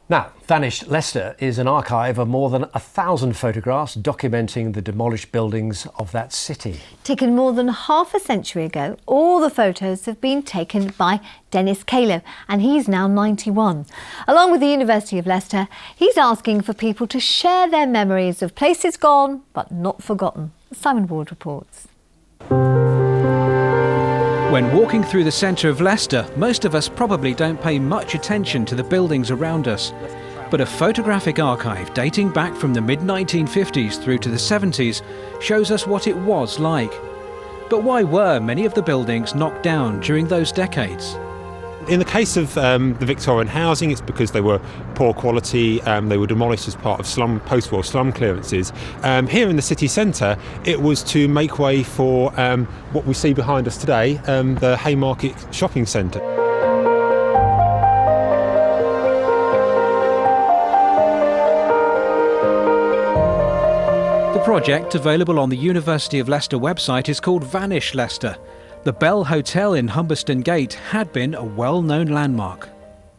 Now, Vanished Leicester is an archive of more than 1,000 photographs documenting the demolished buildings of that city. Taken more than half a century ago, all the photos have been taken by Dennis Calow, and he's now 91. Along with the University of Leicester, he's asking for people to share their memories of places gone but not forgotten. Simon Ward reports. When walking through the centre of Leicester, most of us probably don't pay much attention to the buildings around us. But a photographic archive dating back from the mid-1950s through to the 70s shows us what it was like. But why were many of the buildings knocked down during those decades? In the case of the Victorian housing, it's because they were poor quality, they were demolished as part of post-war slum clearances. Here in the city centre, it was to make way for what we see behind us today, the Haymarket shopping centre. The project, available on the University of Leicester website, is called Vanished Leicester. The Bell Hotel in Humberston Gate had been a well-known landmark.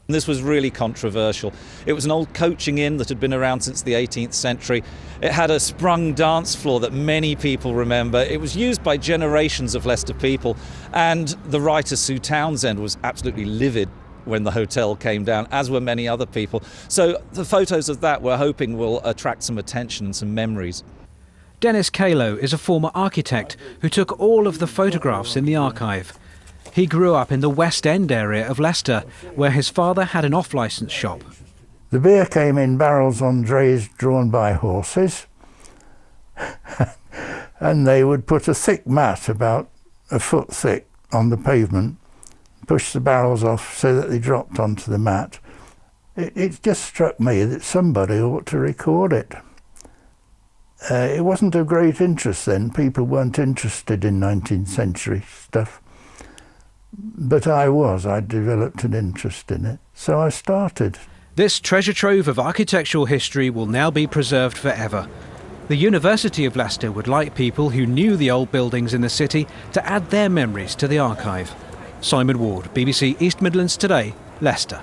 This was really controversial. It was an old coaching inn that had been around since the 18th century. It had a sprung dance floor that many people remember. It was used by generations of Leicester people, and the writer Sue Townsend was absolutely livid when the hotel came down, as were many other people. So the photos of that we're hoping will attract some attention and some memories. Dennis Calow is a former architect who took all of the photographs in the archive. He grew up in the West End area of Leicester, where his father had an off-licence shop. The beer came in barrels on drays drawn by horses, and they would put a thick mat, about a foot thick, on the pavement, push the barrels off so that they dropped onto the mat. It just struck me that somebody ought to record it. It wasn't of great interest then. People weren't interested in 19th century stuff. But I developed an interest in it, so I started. This treasure trove of architectural history will now be preserved forever. The University of Leicester would like people who knew the old buildings in the city to add their memories to the archive. Simon Ward, BBC East Midlands Today, Leicester.